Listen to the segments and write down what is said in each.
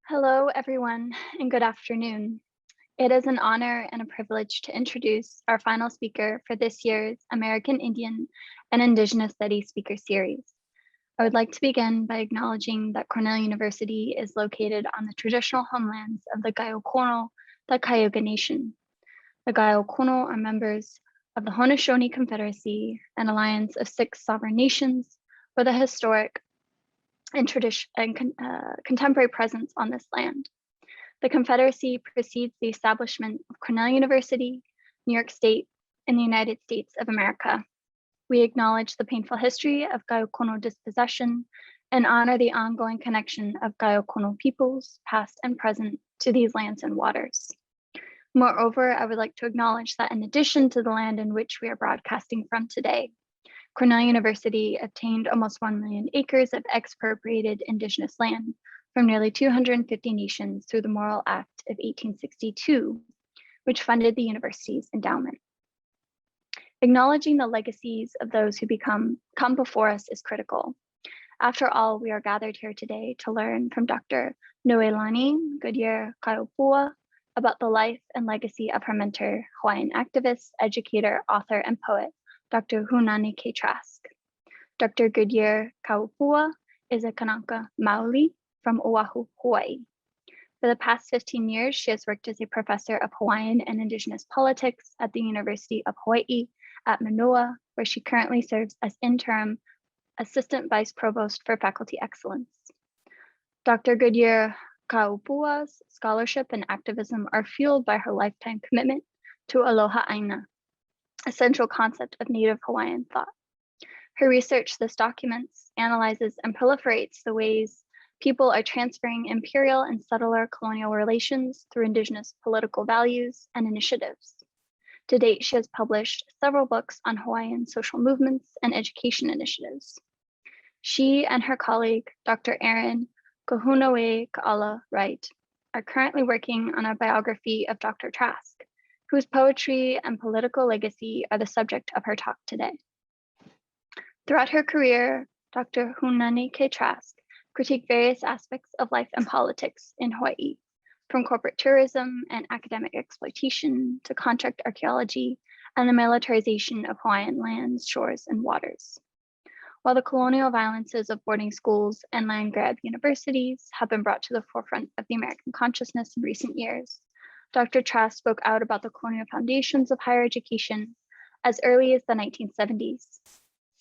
Hello, everyone, and good afternoon. It is an honor and a privilege to introduce our final speaker for this year's American Indian and Indigenous Studies Speaker Series. I would like to begin by acknowledging that Cornell University is located on the traditional homelands of the Gayogohó, the Cayuga Nation. The Gayogohó are members of the Haudenosaunee Confederacy, an alliance of 6 sovereign nations with a historic and contemporary presence on this land. The Confederacy precedes the establishment of Cornell University, New York State, and the United States of America. We acknowledge the painful history of Gayogohó dispossession and honor the ongoing connection of Gayogohó peoples, past and present, to these lands and waters. Moreover, I would like to acknowledge that in addition to the land in which we are broadcasting from today, Cornell University obtained almost 1 million acres of expropriated Indigenous land from nearly 250 nations through the Morrill Act of 1862, which funded the university's endowment. Acknowledging the legacies of those who come before us is critical. After all, we are gathered here today to learn from Dr. Noelani Goodyear-Ka'ōpua about the life and legacy of her mentor, Hawaiian activist, educator, author, and poet, Dr. Haunani-Kay Trask. Dr. Goodyear-Ka'ōpua is a Kanaka Maoli from Oahu, Hawaii. For the past 15 years, she has worked as a professor of Hawaiian and Indigenous politics at the University of Hawaii at Mānoa, where she currently serves as interim assistant vice provost for faculty excellence. Dr. Goodyear-Ka'ōpua's scholarship and activism are fueled by her lifetime commitment to aloha aina, a central concept of Native Hawaiian thought. Her research thus documents, analyzes, and proliferates the ways people are transferring imperial and settler colonial relations through Indigenous political values and initiatives. To date, she has published several books on Hawaiian social movements and education initiatives. She and her colleague, Dr. Erin Kahunawe-Ka'ala Wright, are currently working on a biography of Dr. Trask, whose poetry and political legacy are the subject of her talk today. Throughout her career, Dr. Haunani-Kay Trask critiqued various aspects of life and politics in Hawaii, from corporate tourism and academic exploitation to contract archaeology and the militarization of Hawaiian lands, shores, and waters. While the colonial violences of boarding schools and land grab universities have been brought to the forefront of the American consciousness in recent years, Dr. Trask spoke out about the colonial foundations of higher education as early as the 1970s.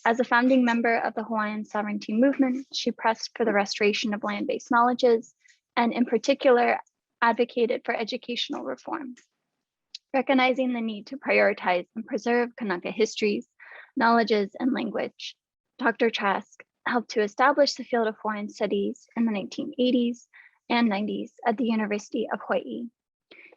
As a founding member of the Hawaiian sovereignty movement, she pressed for the restoration of land-based knowledges and in particular advocated for educational reform. Recognizing the need to prioritize and preserve Kanaka histories, knowledges, and language, Dr. Trask helped to establish the field of Hawaiian studies in the 1980s and 90s at the University of Hawaii.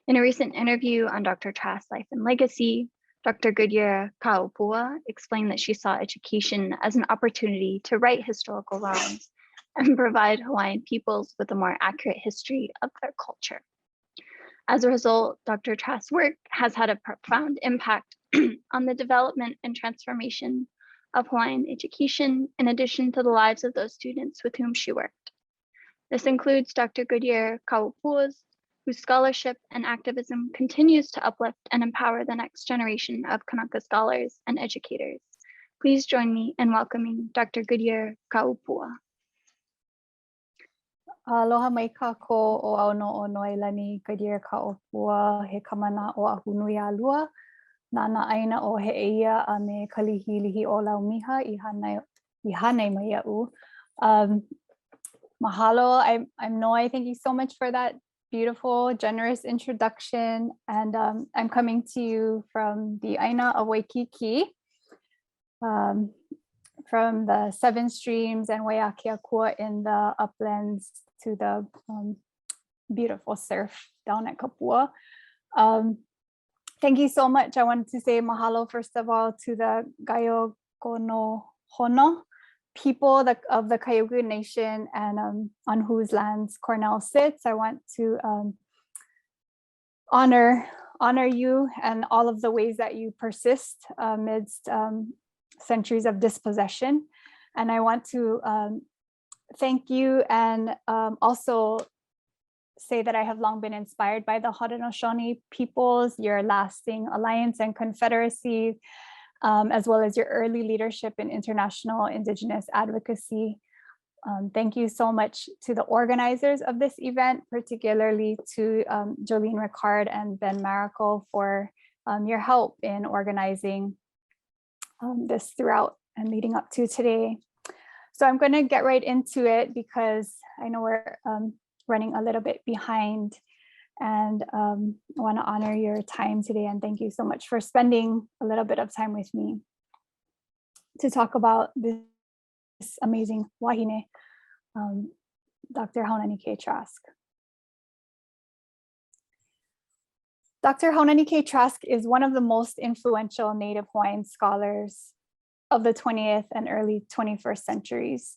In a recent interview on Dr. Trask's life and legacy, Dr. Goodyear-Ka'ōpua explained that she saw education as an opportunity to right historical wrongs and provide Hawaiian peoples with a more accurate history of their culture. As a result, Dr. Trask's work has had a profound impact on the development and transformation of Hawaiian education, in addition to the lives of those students with whom she worked. This includes Dr. Goodyear-Ka'ōpua's, whose scholarship and activism continues to uplift and empower the next generation of Kanaka scholars and educators. Please join me in welcoming Dr. Goodyear-Ka'ōpua. Aloha mai kākou o auno o Noelani Goodyear-Ka'ōpua he kamana o ahunui a lua. Nana aina o he eia a me kalihilihi o laumiha I hanei mai ia'u. Mahalo, I'm Noi. Thank you so much for that beautiful, generous introduction. And I'm coming to you from the Aina of Waikiki, from the 7 streams and Waiakeakua in the uplands to the beautiful surf down at Kapua. Thank you so much. I wanted to say mahalo, first of all, to the Gayogohó people of the Cayuga Nation and on whose lands Cornell sits. I want to honor you and all of the ways that you persist amidst centuries of dispossession. And I want to thank you and also say that I have long been inspired by the Haudenosaunee peoples, your lasting alliance and confederacy, as well as your early leadership in international Indigenous advocacy. Thank you so much to the organizers of this event, particularly to Jolene Rickard and Ben Maracle for your help in organizing this throughout and leading up to today. So I'm going to get right into it because I know we're running a little bit behind, and I want to honor your time today, and thank you so much for spending a little bit of time with me to talk about this amazing wahine, Dr. Haunani-Kay Trask. Dr. Haunani-Kay Trask is one of the most influential Native Hawaiian scholars of the 20th and early 21st centuries.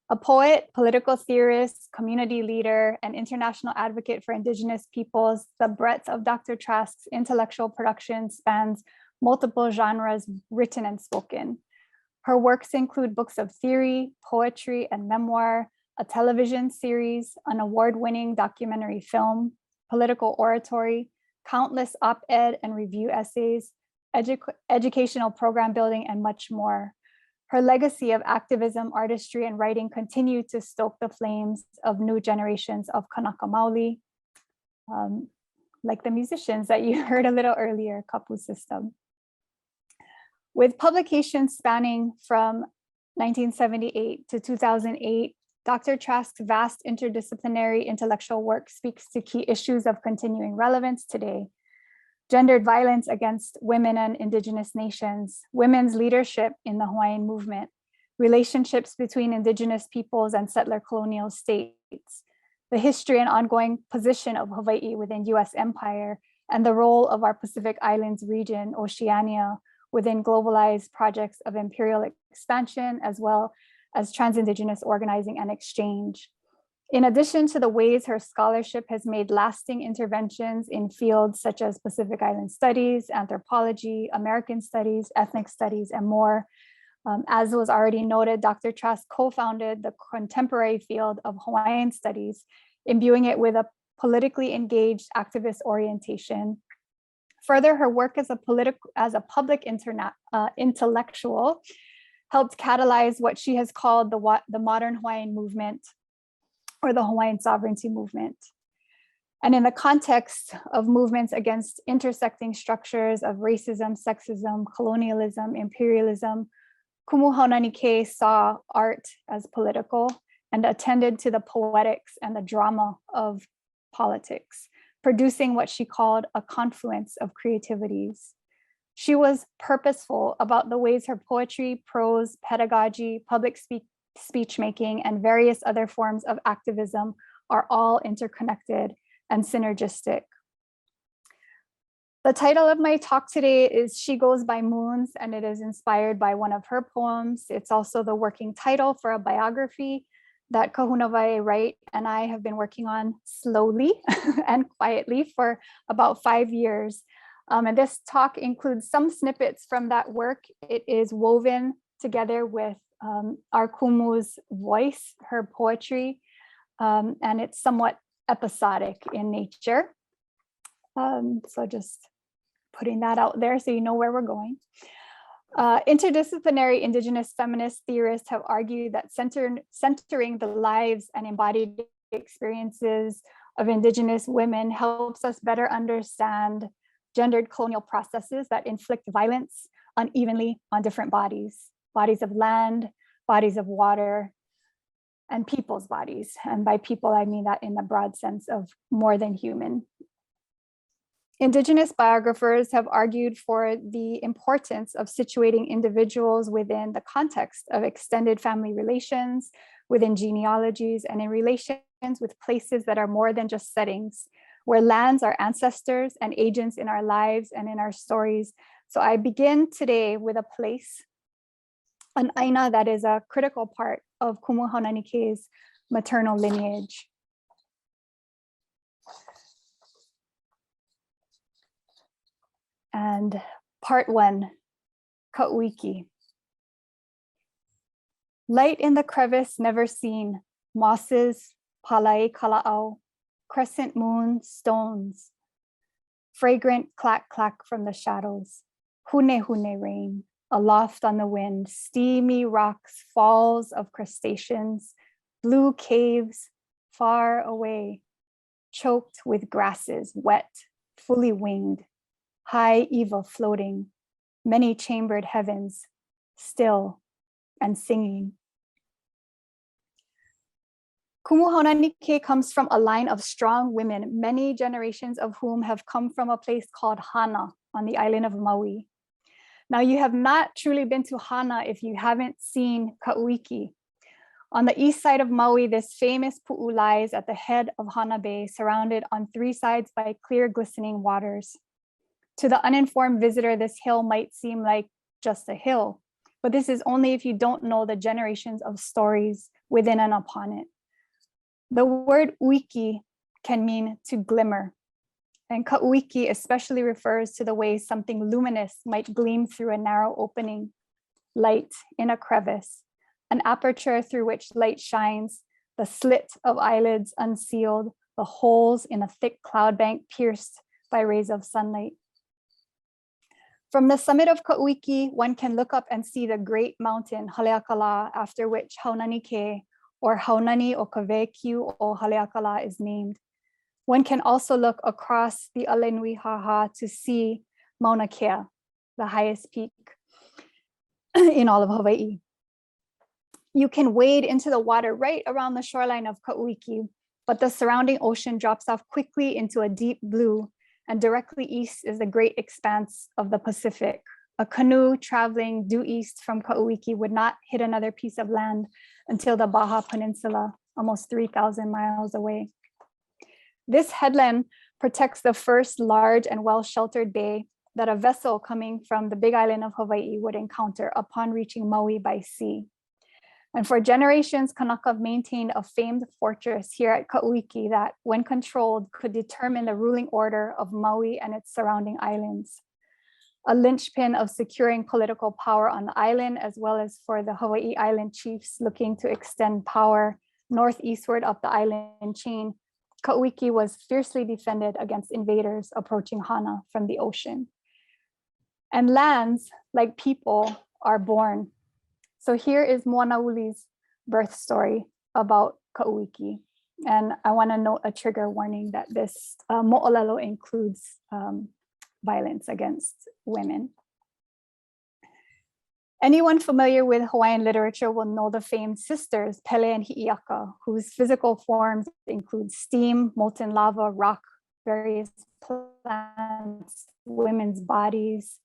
A poet, political theorist, community leader, and international advocate for Indigenous peoples, the breadth of Dr. Trask's intellectual production spans multiple genres, written and spoken. Her works include books of theory, poetry, and memoir, a television series, an award-winning documentary film, political oratory, countless op-ed and review essays, educational program building, and much more. Her legacy of activism, artistry, and writing continue to stoke the flames of new generations of Kanaka Maoli, like the musicians that you heard a little earlier, Kapu System. With publications spanning from 1978 to 2008, Dr. Trask's vast interdisciplinary intellectual work speaks to key issues of continuing relevance today: gendered violence against women and Indigenous nations, women's leadership in the Hawaiian movement, relationships between Indigenous peoples and settler colonial states, the history and ongoing position of Hawaii within US empire, and the role of our Pacific Islands region, Oceania, within globalized projects of imperial expansion, as well as trans-Indigenous organizing and exchange. In addition to the ways her scholarship has made lasting interventions in fields such as Pacific Island studies, anthropology, American studies, ethnic studies, and more, as was already noted, Dr. Trask co-founded the contemporary field of Hawaiian studies, imbuing it with a politically engaged activist orientation. Further, her work as a public intellectual helped catalyze what she has called the modern Hawaiian movement, or the Hawaiian sovereignty movement. And in the context of movements against intersecting structures of racism, sexism, colonialism, imperialism, Kumu Haunani-Kay saw art as political and attended to the poetics and the drama of politics, producing what she called a confluence of creativities. She was purposeful about the ways her poetry, prose, pedagogy, public speech making, and various other forms of activism are all interconnected and synergistic. The title of my talk today is She Goes by Moons, and it is inspired by one of her poems. It's also the working title for a biography that Kahuna Wai Wright and I have been working on slowly and quietly for about 5 years. And this talk includes some snippets from that work. It is woven together with our Kumu's voice, her poetry, and it's somewhat episodic in nature. So just putting that out there so you know where we're going. Interdisciplinary Indigenous feminist theorists have argued that centering the lives and embodied experiences of Indigenous women helps us better understand gendered colonial processes that inflict violence unevenly on different bodies of land, bodies of water, and people's bodies. And by people, I mean that in the broad sense of more than human. Indigenous biographers have argued for the importance of situating individuals within the context of extended family relations, within genealogies, and in relations with places that are more than just settings, where lands are ancestors and agents in our lives and in our stories. So I begin today with a place, an aina that is a critical part of Kumu Haunani-Kay's maternal lineage. And part 1, Ka'uiki. Light in the crevice never seen, mosses, palai kala'au, crescent moon stones, fragrant clack clack from the shadows, hune hune rain, aloft on the wind, steamy rocks, falls of crustaceans, blue caves far away, choked with grasses, wet, fully winged, high Eva floating, many chambered heavens, still and singing. Kumu Haunani-Kay comes from a line of strong women, many generations of whom have come from a place called Hana on the island of Maui. Now, you have not truly been to Hana if you haven't seen Ka'uiki. On the east side of Maui, this famous pu'u lies at the head of Hana Bay, surrounded on three sides by clear, glistening waters. To the uninformed visitor, this hill might seem like just a hill, but this is only if you don't know the generations of stories within and upon it. The word uiki can mean to glimmer, and ka'uiki especially refers to the way something luminous might gleam through a narrow opening, light in a crevice, an aperture through which light shines, the slit of eyelids unsealed, the holes in a thick cloud bank pierced by rays of sunlight. From the summit of Ka'uiki, one can look up and see the great mountain, Haleakala, after which Haunani-Kay, or Haunani o Kawekiu o Haleakala is named. One can also look across the Alenuihaha to see Mauna Kea, the highest peak in all of Hawaii. You can wade into the water right around the shoreline of Ka'uiki, but the surrounding ocean drops off quickly into a deep blue, and directly east is the great expanse of the Pacific. A canoe traveling due east from Ka'uiki would not hit another piece of land until the Baja Peninsula, almost 3,000 miles away. This headland protects the first large and well-sheltered bay that a vessel coming from the Big Island of Hawaii would encounter upon reaching Maui by sea. And for generations, Kanaka maintained a famed fortress here at Ka'uiki that, when controlled, could determine the ruling order of Maui and its surrounding islands. A linchpin of securing political power on the island, as well as for the Hawaii Island chiefs looking to extend power northeastward up the island chain, Ka'uiki was fiercely defended against invaders approaching Hana from the ocean. And lands, like people, are born. So here is Moanauli's birth story about Ka'uiki. And I want to note a trigger warning that this mo'olelo includes violence against women. Anyone familiar with Hawaiian literature will know the famed sisters, Pele and Hi'iaka, whose physical forms include steam, molten lava, rock, various plants, women's bodies.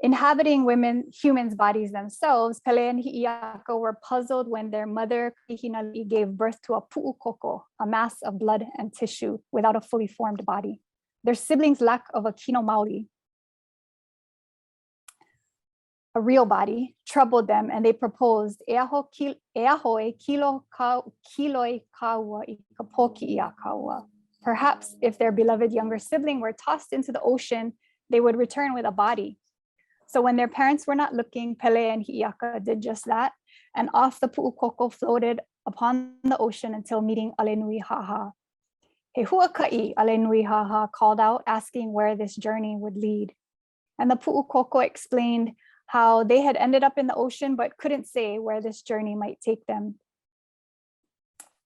Inhabiting humans' bodies themselves, Pele and Hi'iaka were puzzled when their mother, Kihinali'i, gave birth to a pu'ukoko, a mass of blood and tissue without a fully formed body. Their siblings' lack of a kino Maoli, a real body, troubled them, and they proposed perhaps if their beloved younger sibling were tossed into the ocean, they would return with a body. So when their parents were not looking, Pele and Hi'iaka did just that, and off the pu'ukoko floated upon the ocean until meeting Alenuihaha. He huaka'i, Alenuihaha called out, asking where this journey would lead. And the pu'ukoko explained how they had ended up in the ocean, but couldn't say where this journey might take them.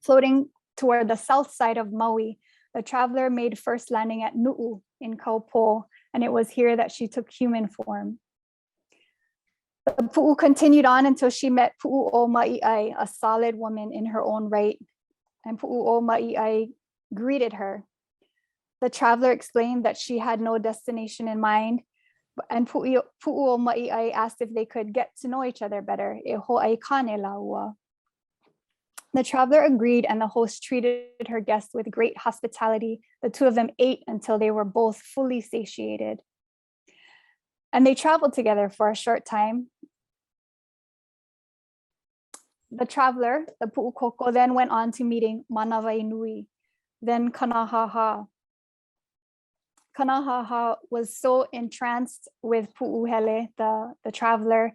Floating toward the south side of Maui, the traveler made first landing at Nu'u in Kaupo, and it was here that she took human form. The pu'u continued on until she met Pu'u'o Ma'i'ai, a solid woman in her own right, and Pu'u'o Ma'i'ai greeted her. The traveler explained that she had no destination in mind, and Pu'u'o Ma'i'ai asked if they could get to know each other better. E ho'ai kane laua. The traveler agreed, and the host treated her guest with great hospitality. The two of them ate until they were both fully satiated. And they traveled together for a short time. The traveler, the pu'ukoko, then went on to meeting Manawai Nui, then Kanahaha. Kanahaha was so entranced with Pu'uhele, the traveler,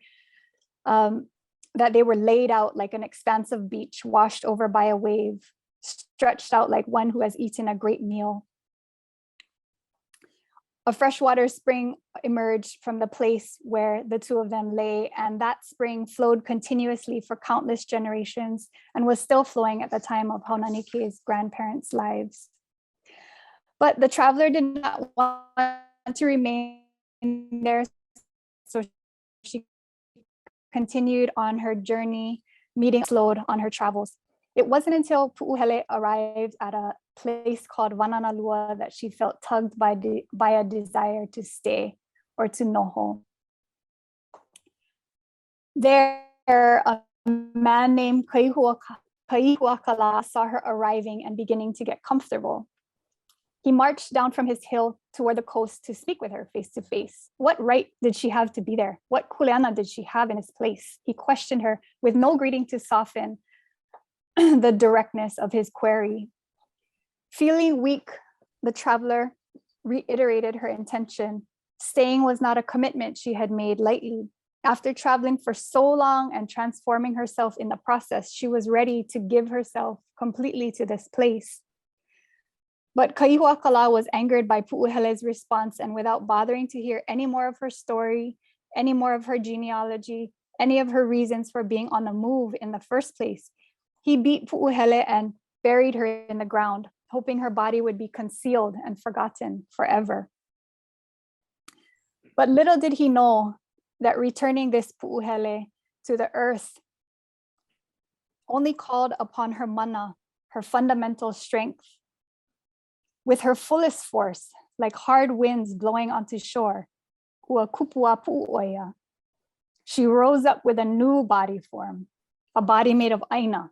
that they were laid out like an expansive beach washed over by a wave, stretched out like one who has eaten a great meal. A freshwater spring emerged from the place where the two of them lay, and that spring flowed continuously for countless generations and was still flowing at the time of Haunani-Kay's grandparents' lives. But the traveler did not want to remain there, so she continued on her journey, meeting slowed on her travels. It wasn't until Pu'uhele arrived at a place called Vananalua that she felt tugged by a desire to stay or to noho. There, a man named Kaihuakala saw her arriving and beginning to get comfortable. He marched down from his hill toward the coast to speak with her face to face. What right did she have to be there? What kuleana did she have in his place? He questioned her with no greeting to soften the directness of his query. Feeling weak, the traveler reiterated her intention. Staying was not a commitment she had made lightly. After traveling for so long and transforming herself in the process, she was ready to give herself completely to this place. But Kaihuakala was angered by Pu'uhele's response, and without bothering to hear any more of her story, any more of her genealogy, any of her reasons for being on the move in the first place, he beat Pu'uhele and buried her in the ground, hoping her body would be concealed and forgotten forever. But little did he know that returning this Pu'uhele to the earth only called upon her mana, her fundamental strength. With her fullest force, like hard winds blowing onto shore, she rose up with a new body form, a body made of aina.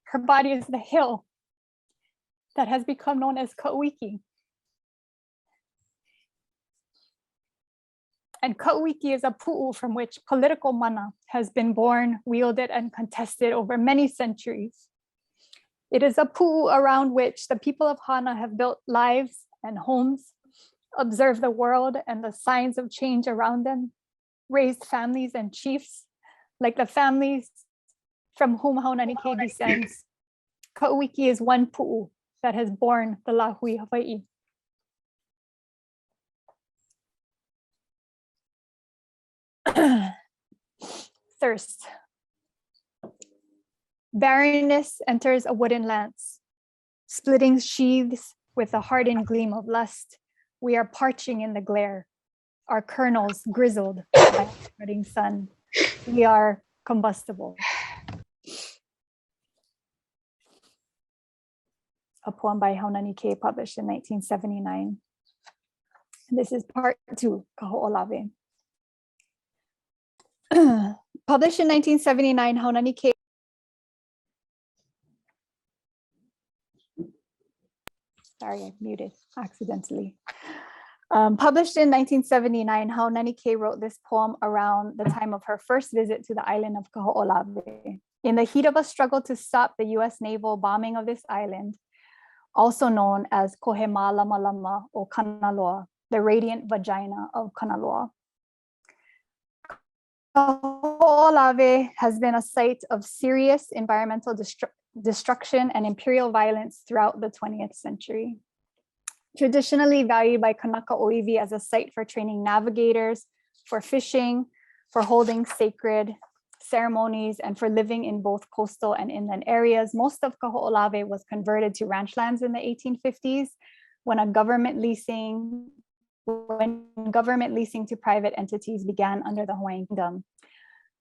Her body is the hill that has become known as Ka'uiki. And Ka'uiki is a pu'u from which political mana has been born, wielded, and contested over many centuries. It is a pu'u around which the people of Hana have built lives and homes, observed the world and the signs of change around them, raised families and chiefs, like the families from whom Haunani-Kay descends. Ka'uiki is one pu'u that has borne the lahui Hawai'i. Thirst. Barrenness enters a wooden lance, splitting sheaths with a hardened gleam of lust. We are parching in the glare, our kernels grizzled by the spreading sun. We are combustible. A poem by Haunani-Kay published in 1979. And this is part 2, Kaho'olawe. Published in 1979, Haunani-Kay. Sorry, I muted accidentally. Published in 1979, Haunani-Kay wrote this poem around the time of her first visit to the island of Kaho'olawe. In the heat of a struggle to stop the US naval bombing of this island, also known as Kohema Lama Lama or Kanaloa, the radiant vagina of Kanaloa. Kaho'olawe has been a site of serious environmental destruction and imperial violence throughout the 20th century. Traditionally valued by Kanaka Oiwi as a site for training navigators, for fishing, for holding sacred ceremonies, and for living in both coastal and inland areas, most of Kaho'olawe was converted to ranch lands in the 1850s when government leasing to private entities began under the Hawaiian Kingdom.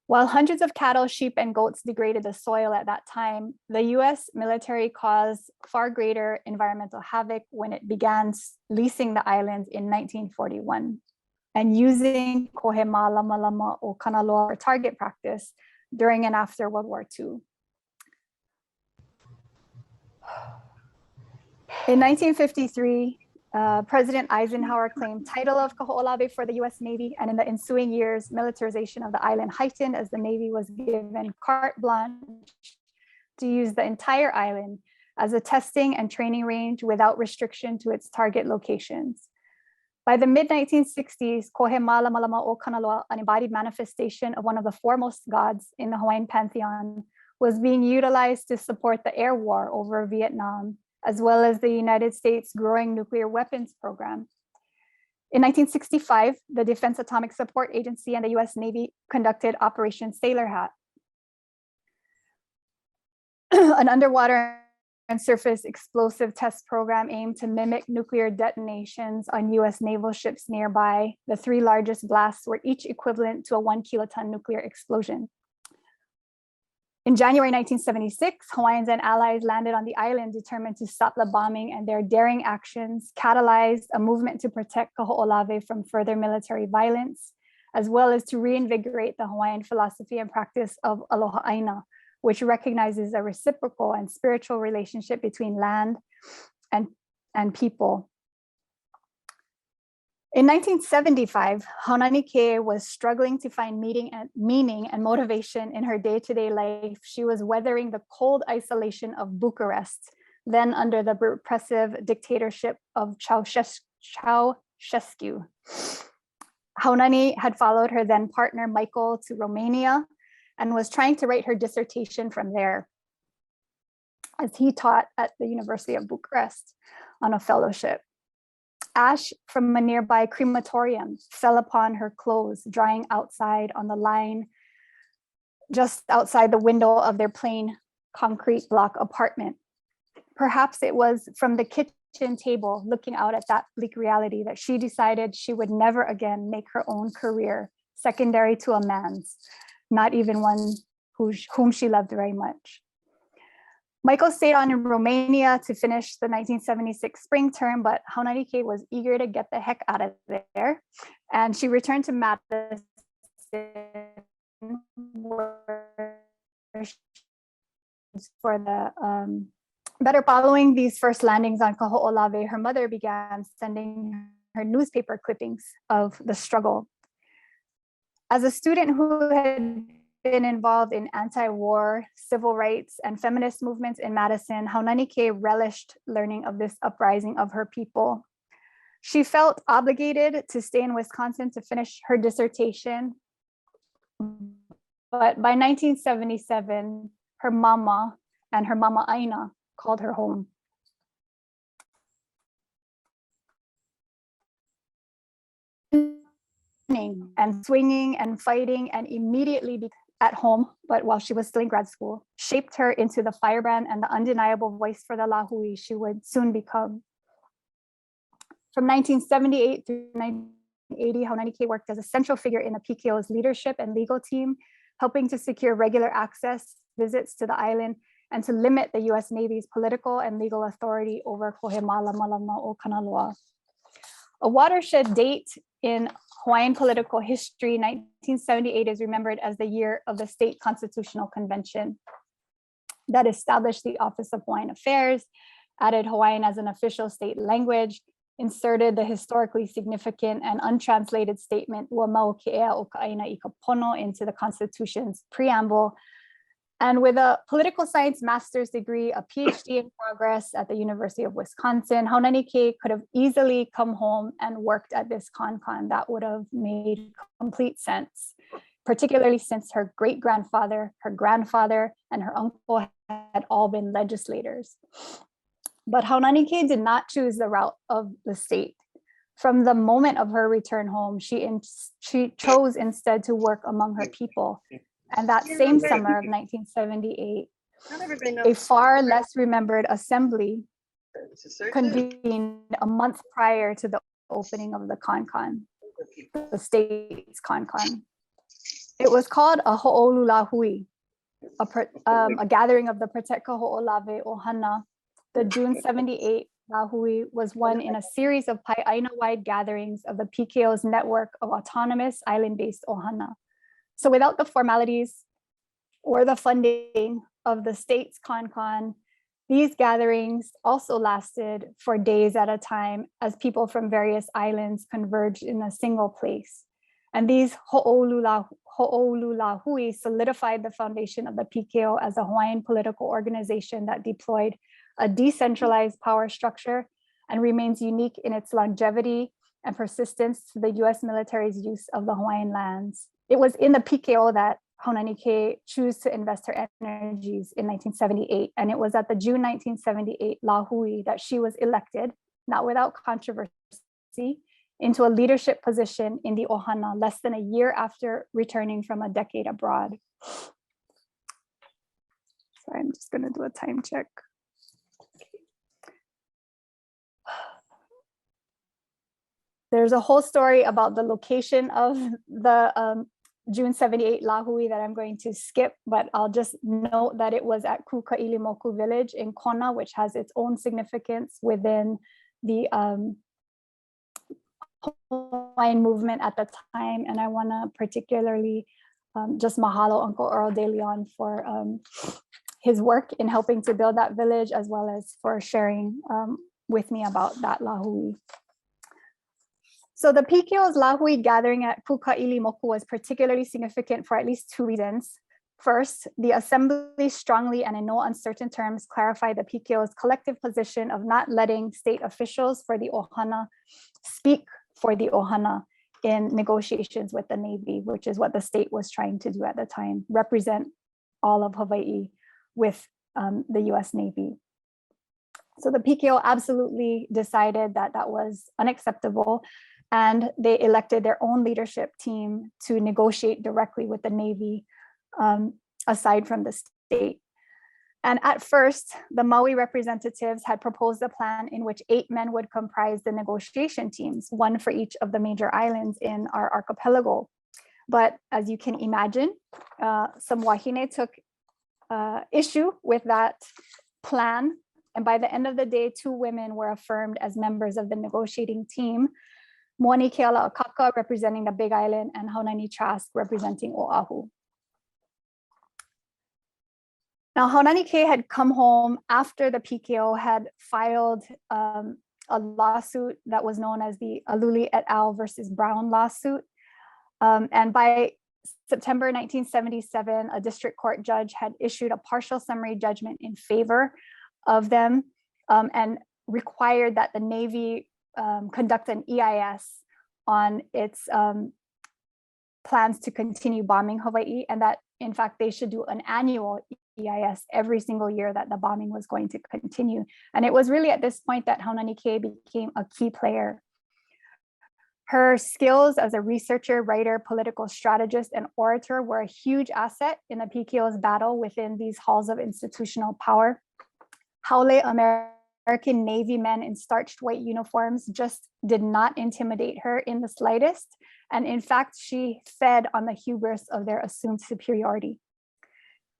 While hundreds of cattle, sheep, and goats degraded the soil at that time, the US military caused far greater environmental havoc when it began leasing the islands in 1941 and using Kohema Lama Lama o Kanaloa for target practice during and after World War II. In 1953, President Eisenhower claimed title of Kaho'olawe for the US Navy, and in the ensuing years, militarization of the island heightened as the Navy was given carte blanche to use the entire island as a testing and training range without restriction to its target locations. By the mid-1960s, Kohemala Malama o Kanaloa, an embodied manifestation of one of the foremost gods in the Hawaiian pantheon, was being utilized to support the air war over Vietnam, as well as the United States' growing nuclear weapons program. In 1965, the Defense Atomic Support Agency and the US Navy conducted Operation Sailor Hat, an underwater and surface explosive test program aimed to mimic nuclear detonations on US naval ships nearby. The 3 largest blasts were each equivalent to a 1 kiloton nuclear explosion. In January 1976, Hawaiians and allies landed on the island determined to stop the bombing, and their daring actions catalyzed a movement to protect Kaho'olawe from further military violence, as well as to reinvigorate the Hawaiian philosophy and practice of aloha aina, which recognizes a reciprocal and spiritual relationship between land and people. In 1975, Haunani-Kay was struggling to find meaning and motivation in her day-to-day life. She was weathering the cold isolation of Bucharest, then under the repressive dictatorship of Ceausescu. Haunani had followed her then partner Michael to Romania and was trying to write her dissertation from there, as he taught at the University of Bucharest on a fellowship. Ash from a nearby crematorium fell upon her clothes, drying outside on the line just outside the window of their plain concrete block apartment. Perhaps it was from the kitchen table, looking out at that bleak reality, that she decided she would never again make her own career secondary to a man's, not even one whom she loved very much. Michael stayed on in Romania to finish the 1976 spring term, but Haunani-Kay was eager to get the heck out of there. And she returned to Madison, for the better following these first landings on Kaho'olawe. Her mother began sending her newspaper clippings of the struggle. As a student who had been involved in anti-war, civil rights, and feminist movements in Madison, Haunani-Kay relished learning of this uprising of her people. She felt obligated to stay in Wisconsin to finish her dissertation. But by 1977, her mama and her mama Aina called her home. And swinging and fighting, and immediately at home, but while she was still in grad school, shaped her into the firebrand and the undeniable voice for the Lahui she would soon become. From 1978 through 1980, Haunani-Kay worked as a central figure in the PKO's leadership and legal team, helping to secure regular access, visits to the island, and to limit the US Navy's political and legal authority over Kohemala Malama o Kanaloa. A watershed date in Hawaiian political history, 1978 is remembered as the year of the State Constitutional Convention that established the Office of Hawaiian Affairs, added Hawaiian as an official state language, inserted the historically significant and untranslated statement "Ua mau ke ea o ka aina I ka pono" into the Constitution's preamble. And with a political science master's degree, a PhD in progress at the University of Wisconsin, Haunani-Kay could have easily come home and worked at this con-con. That would have made complete sense, particularly since her great-grandfather, her grandfather, and her uncle had all been legislators. But Haunani-Kay did not choose the route of the state. From the moment of her return home, she chose instead to work among her people. And that same summer of 1978, a far less remembered assembly convened a month prior to the opening of the con-con, the state's con-con. It was called a ho'olulahui, a gathering of the Protect Kaho'olawe Ohana. The June 78 Lahui was one in a series of Pai'aina-wide gatherings of the PKO's network of autonomous island-based ohana. So without the formalities or the funding of the state's con-con, these gatherings also lasted for days at a time as people from various islands converged in a single place. And these ho'olulahui solidified the foundation of the PKO as a Hawaiian political organization that deployed a decentralized power structure and remains unique in its longevity and persistence to the US military's use of the Hawaiian lands. It was in the PKO that Haunani-Kay chose to invest her energies in 1978. And it was at the June 1978 Lahui that she was elected, not without controversy, into a leadership position in the Ohana less than a year after returning from a decade abroad. Sorry, I'm just going to do a time check. There's a whole story about the location of the June 78 Lahui that I'm going to skip, but I'll just note that it was at Kuka'ilimoku village in Kona, which has its own significance within the Hawaiian movement at the time. And I want to particularly just mahalo Uncle Earl De Leon for his work in helping to build that village, as well as for sharing with me about that Lahui. So the PKO's Lahui gathering at Kuka'ilimoku was particularly significant for at least two reasons. First, the assembly strongly and in no uncertain terms clarified the PKO's collective position of not letting state officials for the Ohana speak for the Ohana in negotiations with the Navy, which is what the state was trying to do at the time, represent all of Hawaii with the US Navy. So the PKO absolutely decided that that was unacceptable, and they elected their own leadership team to negotiate directly with the Navy, aside from the state. And at first, the Maui representatives had proposed a plan in which 8 men would comprise the negotiation teams, 1 for each of the major islands in our archipelago. But as you can imagine, some wahine took issue with that plan. And by the end of the day, 2 women were affirmed as members of the negotiating team, Moani Keala'akaka representing the Big Island and Haunani Trask representing Oahu. Now, Haunani-Kay had come home after the PKO had filed a lawsuit that was known as the Aluli et al. Versus Brown lawsuit. And by September 1977, a district court judge had issued a partial summary judgment in favor of them and required that the Navy conduct an EIS on its plans to continue bombing Hawaii, and that in fact they should do an annual EIS every single year that the bombing was going to continue. And it was really at this point that Haunani-Kay became a key player. Her skills as a researcher, writer, political strategist, and orator were a huge asset in the PKO's battle within these halls of institutional power. Haole American Navy men in starched white uniforms just did not intimidate her in the slightest. And in fact, she fed on the hubris of their assumed superiority.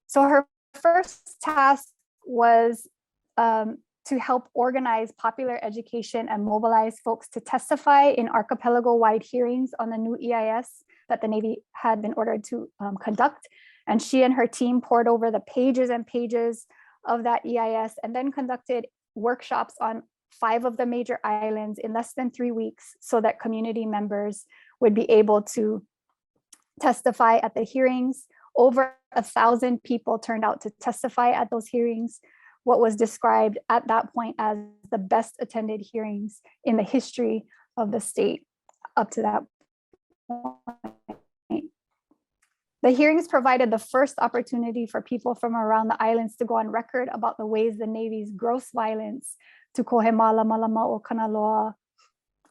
So her first task was to help organize popular education and mobilize folks to testify in archipelago-wide hearings on the new EIS that the Navy had been ordered to conduct. And she and her team pored over the pages and pages of that EIS and then conducted workshops on 5 of the major islands in less than 3 weeks so that community members would be able to testify at the hearings. Over 1,000 people turned out to testify at those hearings, what was described at that point as the best attended hearings in the history of the state up to that point. The hearings provided the first opportunity for people from around the islands to go on record about the ways the Navy's gross violence to Kohemala, Malama'o, Kanaloa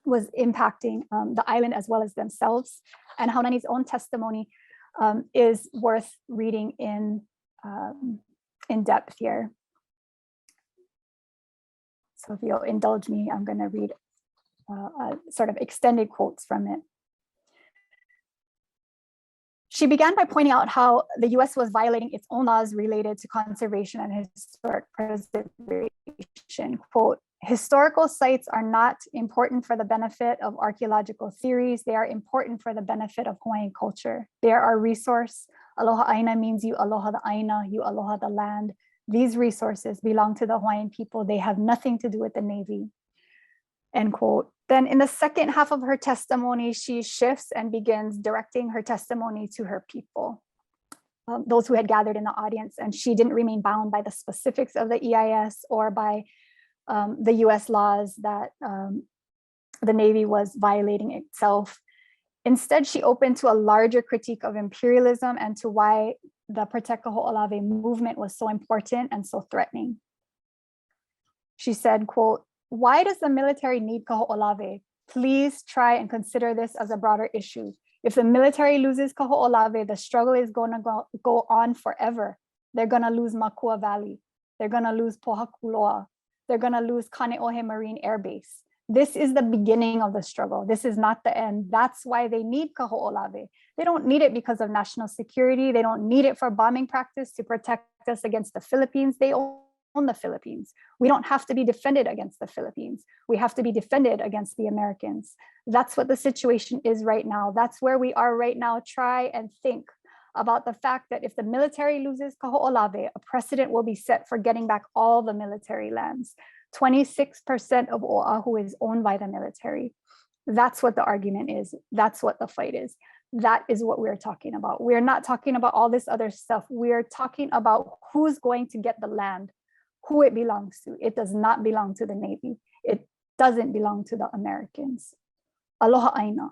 was impacting the island as well as themselves. And Haunani's own testimony is worth reading in depth here. So if you'll indulge me, I'm going to read sort of extended quotes from it. She began by pointing out how the US was violating its own laws related to conservation and historic preservation. Quote, historical sites are not important for the benefit of archaeological theories. They are important for the benefit of Hawaiian culture. They are our resource. Aloha aina means you aloha the aina, you aloha the land. These resources belong to the Hawaiian people. They have nothing to do with the Navy, end quote. Then in the second half of her testimony, she shifts and begins directing her testimony to her people, those who had gathered in the audience. And she didn't remain bound by the specifics of the EIS or by the US laws that the Navy was violating itself. Instead, she opened to a larger critique of imperialism and to why the Protect Kaho'olawe movement was so important and so threatening. She said, quote, "Why does the military need Kaho'olawe? Please try and consider this as a broader issue. If the military loses Kaho'olawe, the struggle is going to go on forever. They're going to lose Makua Valley. They're going to lose Pohakuloa. They're going to lose Kane'ohe Marine Air Base. This is the beginning of the struggle. This is not the end. That's why they need Kaho'olawe. They don't need it because of national security. They don't need it for bombing practice to protect us against the Philippines. They own the Philippines. We don't have to be defended against the Philippines. We have to be defended against the Americans. That's what the situation is right now. That's where we are right now. Try and think about the fact that if the military loses Kaho'olawe, a precedent will be set for getting back all the military lands. 26% of Oahu is owned by the military. That's what the argument is. That's what the fight is. That is what we're talking about. We're not talking about all this other stuff. We're talking about who's going to get the land, who it belongs to. It does not belong to the Navy. It doesn't belong to the Americans. Aloha aina.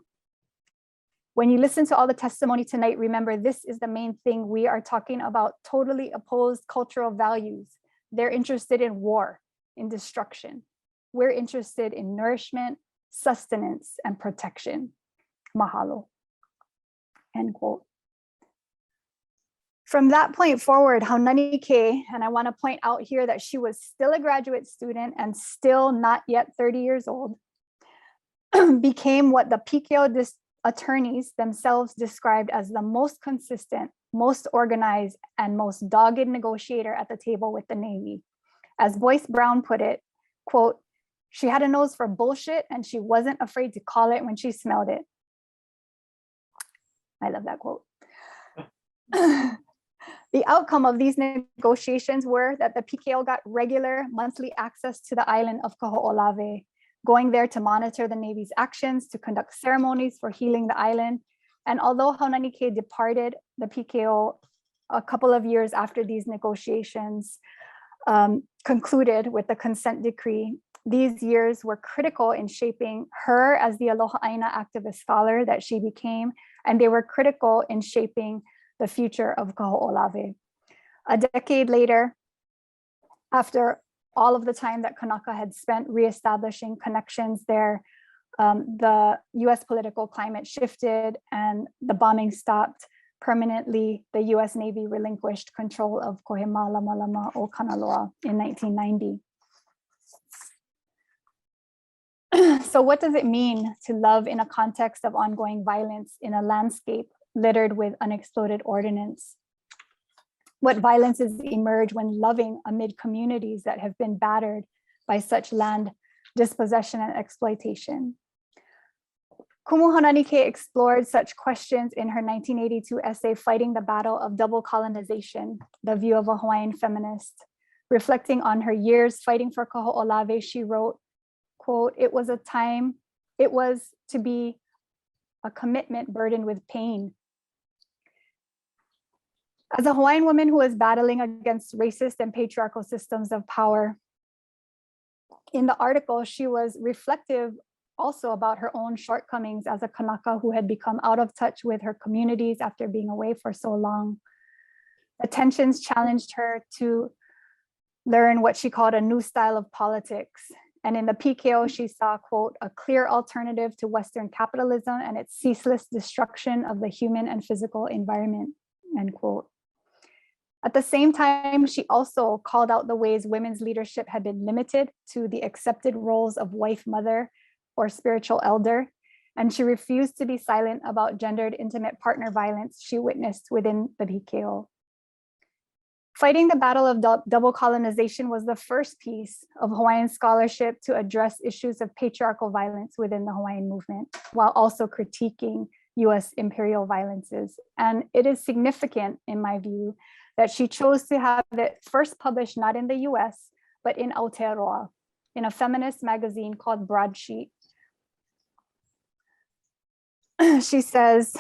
When you listen to all the testimony tonight, remember this is the main thing. We are talking about totally opposed cultural values. They're interested in war, in destruction. We're interested in nourishment, sustenance, and protection. Mahalo. End quote. From that point forward, Haunani-Kay, and I want to point out here that she was still a graduate student and still not yet 30 years old, became what the PKO attorneys themselves described as the most consistent, most organized, and most dogged negotiator at the table with the Navy. As Boyce Brown put it, quote, "She had a nose for bullshit and she wasn't afraid to call it when she smelled it." I love that quote. The outcome of these negotiations were that the PKO got regular monthly access to the island of Kaho'olawe, going there to monitor the Navy's actions, to conduct ceremonies for healing the island. And although Haunani-Kay departed the PKO a couple of years after these negotiations concluded with the consent decree, these years were critical in shaping her as the Aloha Aina activist scholar that she became, and they were critical in shaping the future of Kaho'olawe. A decade later, after all of the time that Kanaka had spent reestablishing connections there, the US political climate shifted and the bombing stopped permanently. The US Navy relinquished control of Kohima Lama Lama o Kanaloa in 1990. So what does it mean to love in a context of ongoing violence in a landscape littered with unexploded ordnance? What violences emerge when loving amid communities that have been battered by such land dispossession and exploitation? Kumu Haunani-Kay explored such questions in her 1982 essay, Fighting the Battle of Double Colonization, The View of a Hawaiian Feminist. Reflecting on her years fighting for Kaho'olawe, she wrote, quote, "It was to be a commitment burdened with pain. As a Hawaiian woman who was battling against racist and patriarchal systems of power," in the article, she was reflective also about her own shortcomings as a Kanaka who had become out of touch with her communities after being away for so long. The tensions challenged her to learn what she called a new style of politics. And in the PKO, she saw, quote, "a clear alternative to Western capitalism and its ceaseless destruction of the human and physical environment," end quote. At the same time, she also called out the ways women's leadership had been limited to the accepted roles of wife, mother, or spiritual elder, and she refused to be silent about gendered intimate partner violence she witnessed within the PKO. Fighting the Battle of Double Colonization was the first piece of Hawaiian scholarship to address issues of patriarchal violence within the Hawaiian movement, while also critiquing US imperial violences. And it is significant, in my view, that she chose to have it first published not in the US, but in Aotearoa, in a feminist magazine called Broadsheet. She says,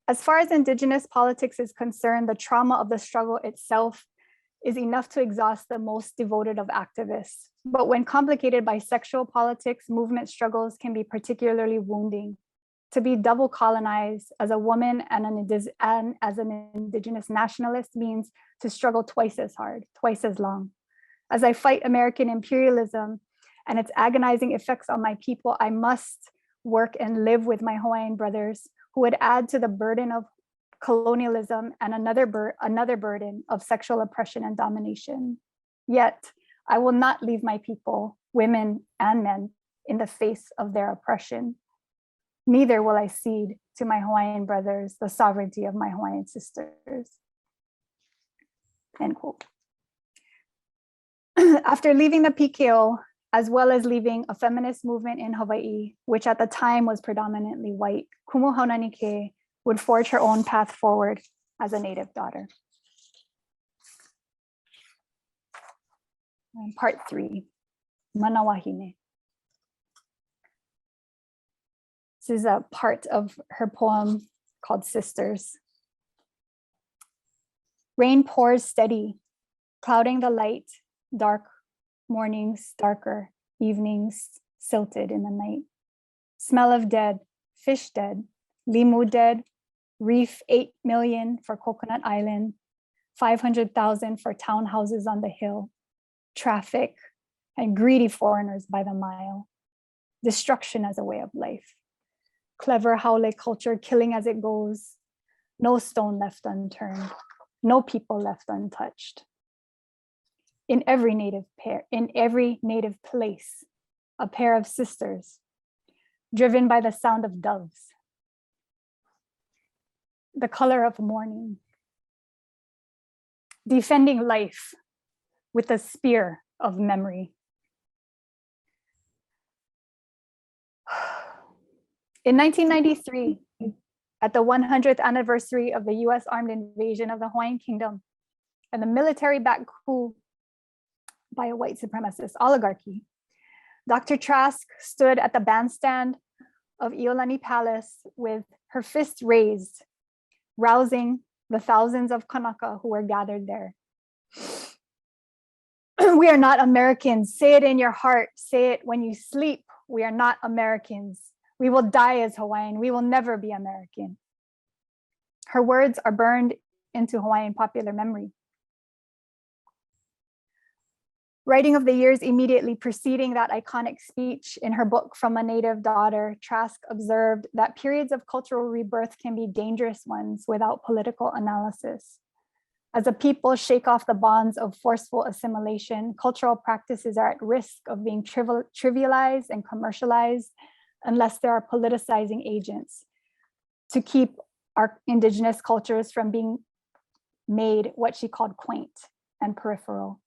"As far as Indigenous politics is concerned, the trauma of the struggle itself is enough to exhaust the most devoted of activists. But when complicated by sexual politics, movement struggles can be particularly wounding. To be double colonized as a woman and as an Indigenous nationalist means to struggle twice as hard, twice as long. As I fight American imperialism and its agonizing effects on my people, I must work and live with my Hawaiian brothers who would add to the burden of colonialism and another burden of sexual oppression and domination. Yet, I will not leave my people, women and men, in the face of their oppression. Neither will I cede to my Hawaiian brothers the sovereignty of my Hawaiian sisters. End quote. After leaving the PKO, as well as leaving a feminist movement in Hawaii, which at the time was predominantly white, Kumu Haunani-Kay would forge her own path forward as a Native daughter. And part 3, Manawahine. This is a part of her poem called Sisters. Rain pours steady, clouding the light, dark mornings darker, evenings silted in the night. Smell of dead, fish dead, limu dead, reef 8 million for Coconut Island, 500,000 for townhouses on the hill, traffic and greedy foreigners by the mile, destruction as a way of life, clever haole culture killing as it goes, no stone left unturned, no people left untouched. In every native place, a pair of sisters, driven by the sound of doves, the color of morning, defending life with the spear of memory. In 1993, at the 100th anniversary of the US armed invasion of the Hawaiian Kingdom and the military-backed coup by a white supremacist oligarchy, Dr. Trask stood at the bandstand of Iolani Palace with her fist raised, rousing the thousands of Kanaka who were gathered there. We are not Americans. Say it in your heart. Say it when you sleep. We are not Americans. We will die as Hawaiian. We will never be American. Her words are burned into Hawaiian popular memory. Writing of the years immediately preceding that iconic speech in her book From a Native Daughter, Trask observed that periods of cultural rebirth can be dangerous ones without political analysis. As a people shake off the bonds of forceful assimilation, cultural practices are at risk of being trivialized and commercialized unless there are politicizing agents to keep our Indigenous cultures from being made what she called quaint and peripheral.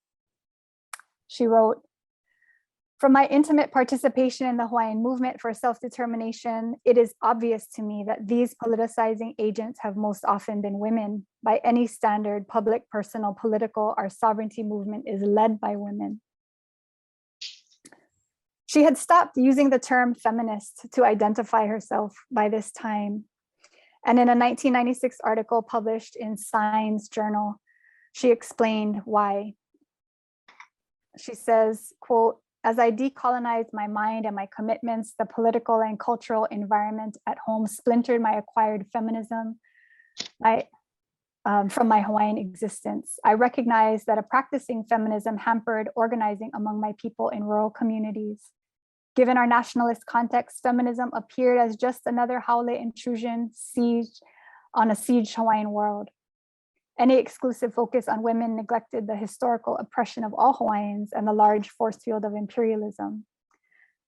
She wrote, "From my intimate participation in the Hawaiian movement for self-determination, it is obvious to me that these politicizing agents have most often been women. By any standard, public, personal, political, our sovereignty movement is led by women." She had stopped using the term feminist to identify herself by this time. And in a 1996 article published in Science Journal, she explained why. She says, quote, "As I decolonized my mind and my commitments, the political and cultural environment at home splintered my acquired feminism from my Hawaiian existence. I recognized that a practicing feminism hampered organizing among my people in rural communities. Given our nationalist context, feminism appeared as just another haole intrusion siege on a sieged Hawaiian world. Any exclusive focus on women neglected the historical oppression of all Hawaiians and the large force field of imperialism.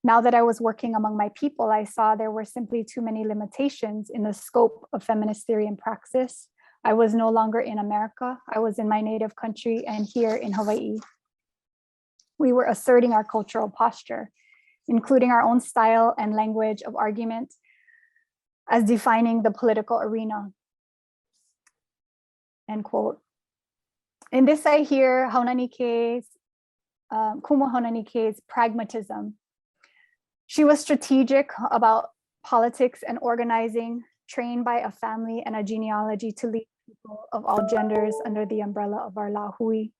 Now that I was working among my people, I saw there were simply too many limitations in the scope of feminist theory and praxis. I was no longer in America. I was in my native country and here in Hawaii. We were asserting our cultural posture, including our own style and language of argument as defining the political arena." End quote. In this, I hear Haunani-Kay's, Kumu Haunani-Kay's pragmatism. She was strategic about politics and organizing, trained by a family and a genealogy to lead people of all genders under the umbrella of our lahui.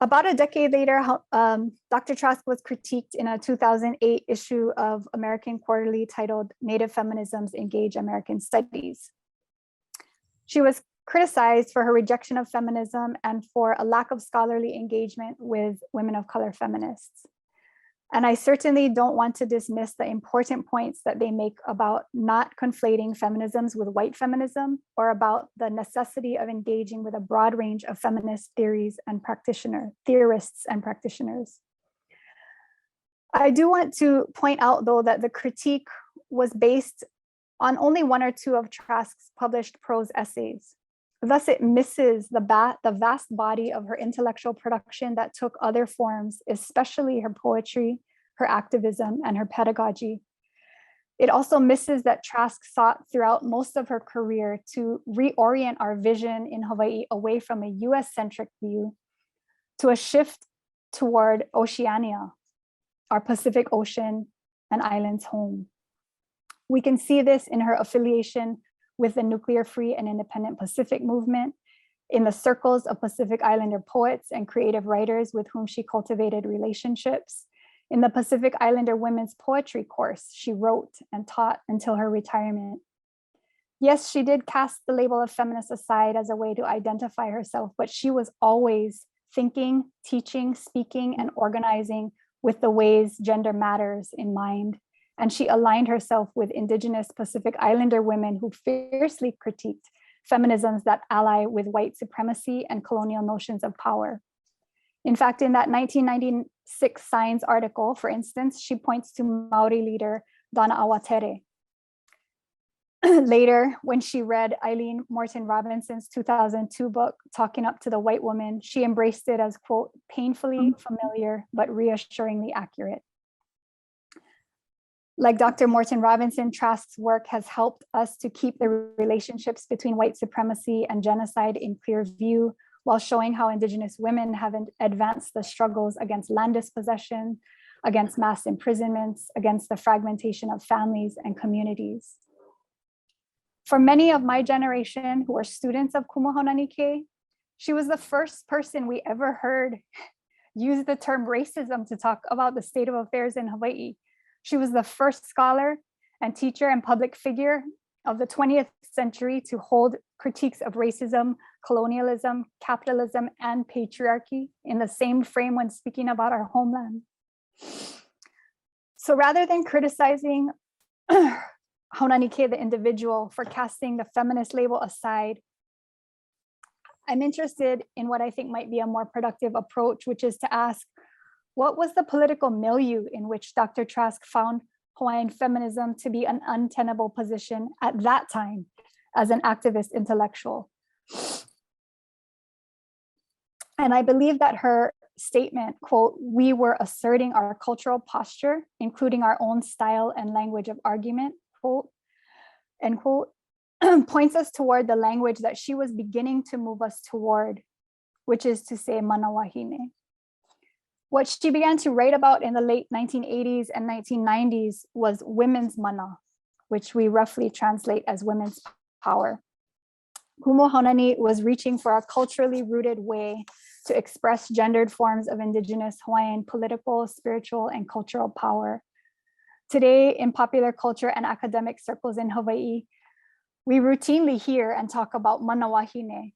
About a decade later, Dr. Trask was critiqued in a 2008 issue of American Quarterly titled Native Feminisms Engage American Studies. She was criticized for her rejection of feminism and for a lack of scholarly engagement with women of color feminists. And I certainly don't want to dismiss the important points that they make about not conflating feminisms with white feminism, or about the necessity of engaging with a broad range of feminist theorists and practitioners. I do want to point out, though, that the critique was based on only one or two of Trask's published prose essays. Thus, it misses the vast body of her intellectual production that took other forms, especially her poetry, her activism, and her pedagogy. It also misses that Trask sought throughout most of her career to reorient our vision in Hawaii away from a US-centric view to a shift toward Oceania, our Pacific Ocean and islands home. We can see this in her affiliation with the nuclear free and independent Pacific movement, in the circles of Pacific Islander poets and creative writers with whom she cultivated relationships, in the Pacific Islander women's poetry course she wrote and taught until her retirement. Yes, she did cast the label of feminist aside as a way to identify herself, but she was always thinking, teaching, speaking, and organizing with the ways gender matters in mind. And she aligned herself with Indigenous Pacific Islander women who fiercely critiqued feminisms that ally with white supremacy and colonial notions of power. In fact, in that 1996 Science article, for instance, she points to Maori leader Donna Awatere. Later, when she read Eileen Morton Robinson's 2002 book, Talking Up to the White Woman, she embraced it as, quote, painfully familiar, but reassuringly accurate. Like Dr. Morton Robinson, Trask's work has helped us to keep the relationships between white supremacy and genocide in clear view, while showing how Indigenous women have advanced the struggles against land dispossession, against mass imprisonments, against the fragmentation of families and communities. For many of my generation who are students of Kumu Haunani-Kay, she was the first person we ever heard use the term racism to talk about the state of affairs in Hawaii. She was the first scholar and teacher and public figure of the 20th century to hold critiques of racism, colonialism, capitalism, and patriarchy in the same frame when speaking about our homeland. So rather than criticizing Haunani-Kay, the individual, for casting the feminist label aside, I'm interested in what I think might be a more productive approach, which is to ask, what was the political milieu in which Dr. Trask found Hawaiian feminism to be an untenable position at that time as an activist intellectual? And I believe that her statement, quote, we were asserting our cultural posture, including our own style and language of argument, quote, end quote, points us toward the language that she was beginning to move us toward, which is to say mana wahine. What she began to write about in the late 1980s and 1990s was women's mana, which we roughly translate as women's power. Kumu Haunani was reaching for a culturally rooted way to express gendered forms of Indigenous Hawaiian political, spiritual, and cultural power. Today, in popular culture and academic circles in Hawaii, we routinely hear and talk about mana wahine.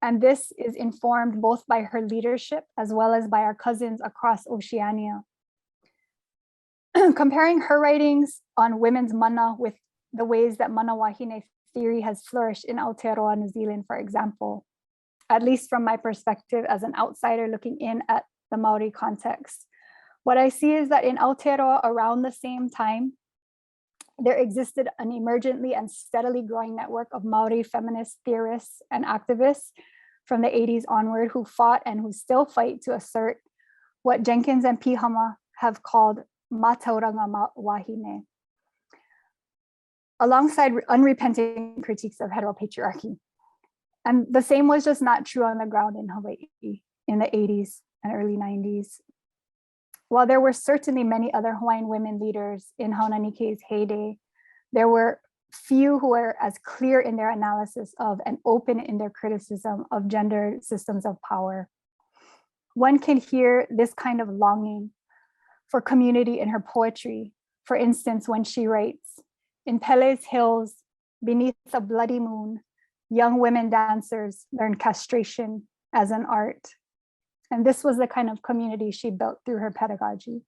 And this is informed both by her leadership as well as by our cousins across Oceania. Comparing her writings on women's mana with the ways that mana wahine theory has flourished in Aotearoa, New Zealand, for example, at least from my perspective as an outsider looking in at the Maori context, what I see is that in Aotearoa around the same time, there existed an emergently and steadily growing network of Maori feminist theorists and activists from the 80s onward who fought and who still fight to assert what Jenkins and Pihama have called matauranga wahine, alongside unrepenting critiques of heteropatriarchy. And the same was just not true on the ground in Hawaii in the 80s and early 90s. While there were certainly many other Hawaiian women leaders in Haunani-Kay's heyday, there were few who were as clear in their analysis of and open in their criticism of gender systems of power. one can hear this kind of longing for community in her poetry. For instance, when she writes, "In Pele's hills, beneath a bloody moon, young women dancers learn castration as an art." And this was the kind of community she built through her pedagogy.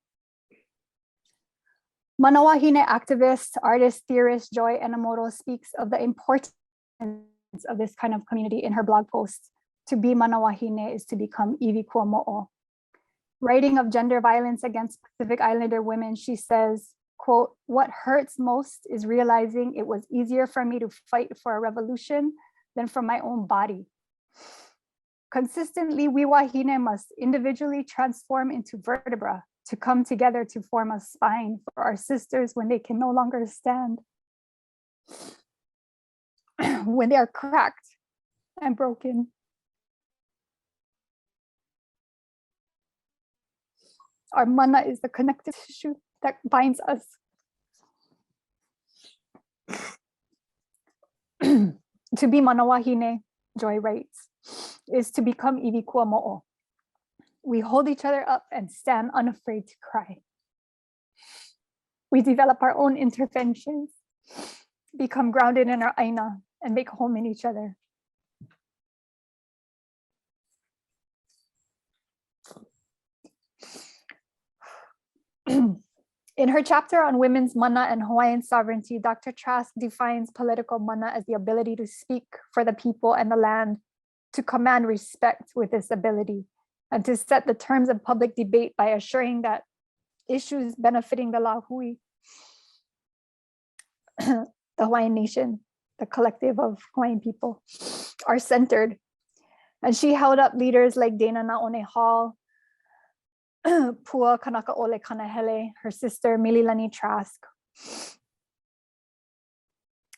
Manoa Hine activist, artist, theorist Joy Enomoto speaks of the importance of this kind of community in her blog post. To be Manoa Hine is to become iwi kua mo'o. Writing of gender violence against Pacific Islander women, she says, quote, "What hurts most is realizing it was easier for me to fight for a revolution than for my own body. Consistently, we wahine must individually transform into vertebra to come together to form a spine for our sisters when they can no longer stand, when they are cracked and broken. Our mana is the connective tissue that binds us." To be manoa hine, Joy writes, is to become iwi kua mo'o. We hold each other up and stand unafraid to cry. We develop our own interventions, become grounded in our aina, and make home in each other. In her chapter on women's mana and Hawaiian sovereignty, Dr. Trask defines political mana as the ability to speak for the people and the land, to command respect with this ability, and to set the terms of public debate by assuring that issues benefiting the Lahui, the Hawaiian nation, the collective of Hawaiian people, are centered. And she held up leaders like Dana Naone Hall, Pua Kanaka Ole Kanahele, her sister Mililani Trask.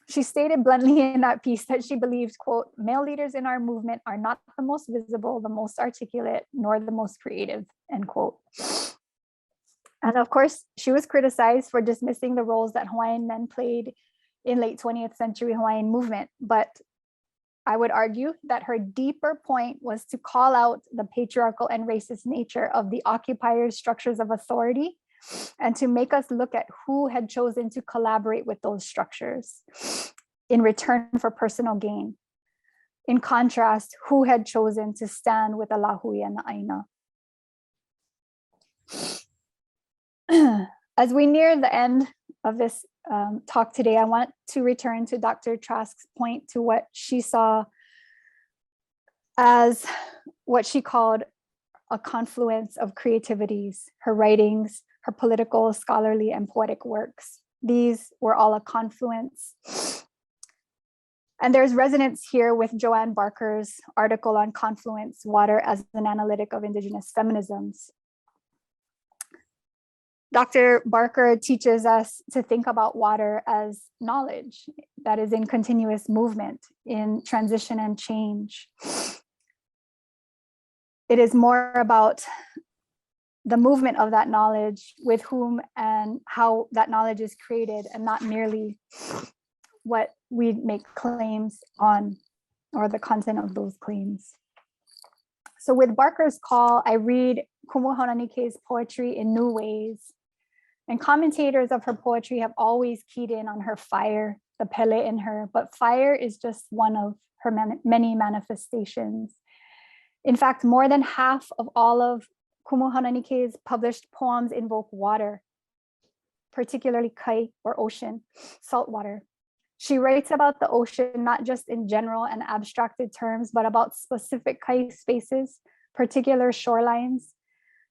She stated bluntly in that piece that she believes, quote, "Male leaders in our movement are not the most visible, the most articulate, nor the most creative," end quote. And of course, she was criticized for dismissing the roles that Hawaiian men played in late 20th century Hawaiian movement. But I would argue that her deeper point was to call out the patriarchal and racist nature of the occupiers' structures of authority, and to make us look at who had chosen to collaborate with those structures in return for personal gain. In contrast, who had chosen to stand with the Lahui and the Aina. As we near the end of this talk today, I want to return to Dr. Trask's point to what she saw as what she called a confluence of creativities, her writings, her political, scholarly, and poetic works. These were all a confluence. And there's resonance here with Joanne Barker's article on confluence, water as an analytic of Indigenous feminisms. Dr. Barker teaches us to think about water as knowledge that is in continuous movement, in transition and change. It is more about the movement of that knowledge, with whom and how that knowledge is created, and not merely what we make claims on or the content of those claims. So with Barker's call, I read Kumu Haunani-Kay's poetry in new ways. And commentators of her poetry have always keyed in on her fire, the pele in her, but fire is just one of her many manifestations. In fact, more than half of all of Kumu Haunani-Kay's published poems invoke water, particularly kai, or ocean, salt water. She writes about the ocean not just in general and abstracted terms, but about specific kai spaces, particular shorelines.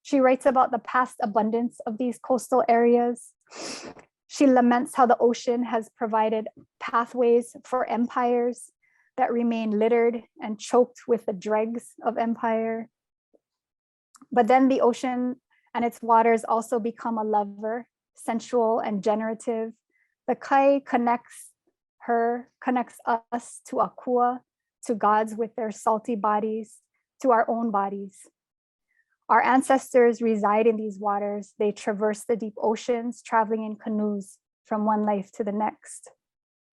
She writes about the past abundance of these coastal areas. She laments how the ocean has provided pathways for empires that remain littered and choked with the dregs of empire. But then the ocean and its waters also become a lover, sensual and generative. The kai connects us to Akua, to gods with their salty bodies, to our own bodies. Our ancestors reside in these waters. They traverse the deep oceans, traveling in canoes from one life to the next.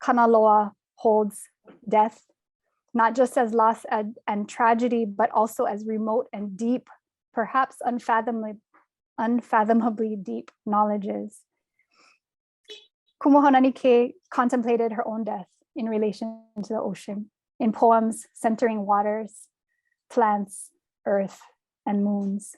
Kanaloa holds death, not just as loss and tragedy, but also as remote and deep perhaps unfathomably deep knowledges. Kumu Haunani-Kay contemplated her own death in relation to the ocean in poems centering waters, plants, earth, and moons.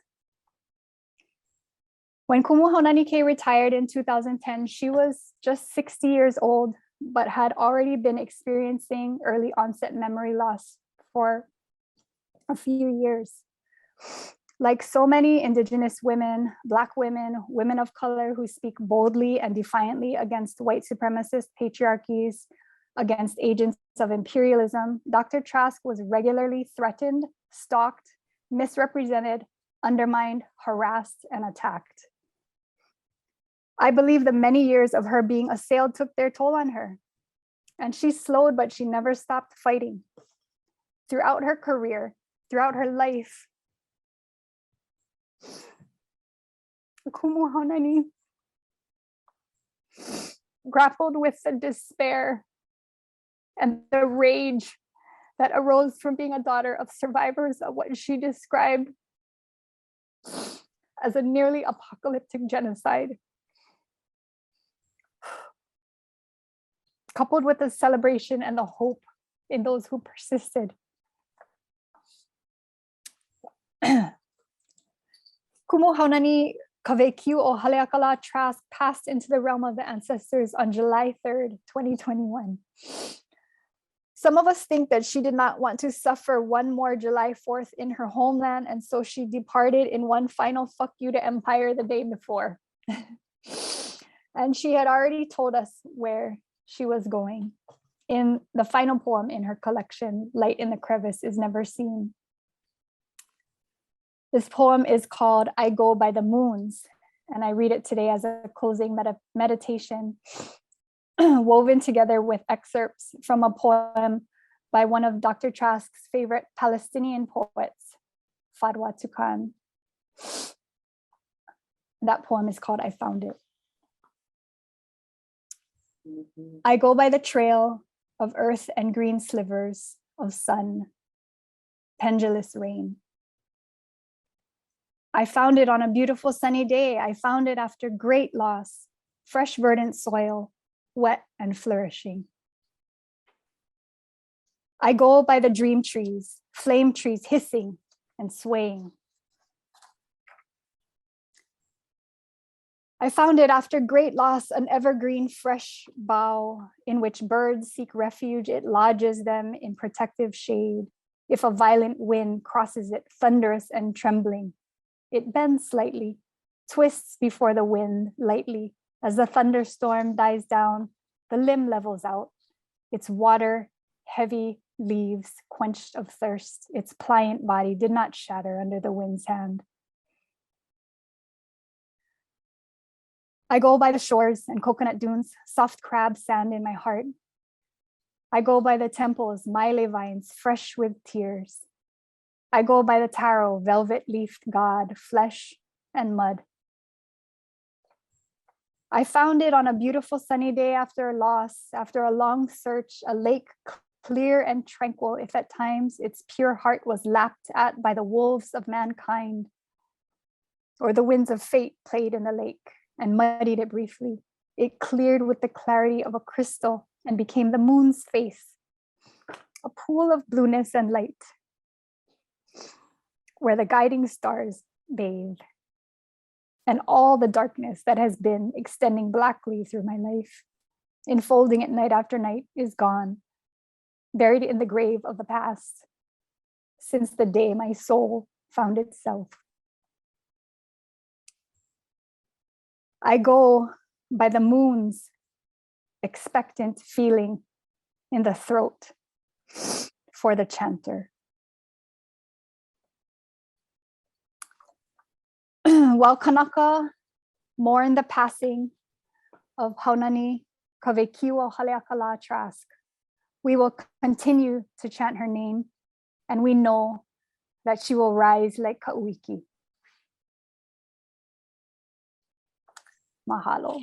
When Kumu Haunani-Kay retired in 2010, she was just 60 years old, but had already been experiencing early onset memory loss for a few years. Like so many Indigenous women, Black women, women of color who speak boldly and defiantly against white supremacist patriarchies, against agents of imperialism, Dr. Trask was regularly threatened, stalked, misrepresented, undermined, harassed, and attacked. I believe the many years of her being assailed took their toll on her. And she slowed, but she never stopped fighting. Throughout her career, throughout her life, Kumu Haunani grappled with the despair and the rage that arose from being a daughter of survivors of what she described as a nearly apocalyptic genocide, coupled with the celebration and the hope in those who persisted. Kumu Haunani-Kay Trask passed into the realm of the ancestors on July 3rd, 2021. Some of us think that she did not want to suffer one more July 4th in her homeland, and so she departed in one final fuck you to empire the day before. And she had already told us where she was going. In the final poem in her collection, Light in the Crevice is Never Seen. This poem is called I Go by the Moons, and I read it today as a closing meditation woven together with excerpts from a poem by one of Dr. Trask's favorite Palestinian poets, Fadwa Tukan. That poem is called I Found It. I go by the trail of earth and green slivers of sun, pendulous rain. I found it on a beautiful sunny day. I found it after great loss, fresh verdant soil, wet and flourishing. I go by the dream trees, flame trees hissing and swaying. I found it after great loss, an evergreen fresh bough in which birds seek refuge. It lodges them in protective shade. If a violent wind crosses it, thunderous and trembling, it bends slightly, twists before the wind lightly. As the thunderstorm dies down, the limb levels out. Its water, heavy leaves, quenched of thirst. Its pliant body did not shatter under the wind's hand. I go by the shores and coconut dunes, soft crab sand in my heart. I go by the temples, maile vines, fresh with tears. I go by the taro, velvet-leafed god, flesh and mud. I found it on a beautiful sunny day after a loss, after a long search, a lake clear and tranquil, if at times its pure heart was lapped at by the wolves of mankind, or the winds of fate played in the lake and muddied it briefly. It cleared with the clarity of a crystal and became the moon's face, a pool of blueness and light, where the guiding stars bathe. And all the darkness that has been extending blackly through my life, enfolding it night after night, is gone, buried in the grave of the past, since the day my soul found itself. I go by the moon's expectant feeling in the throat for the chanter. While Kanaka mourn the passing of Haunani-Kay Trask, we will continue to chant her name, and we know that she will rise like Ka'uiki. Mahalo.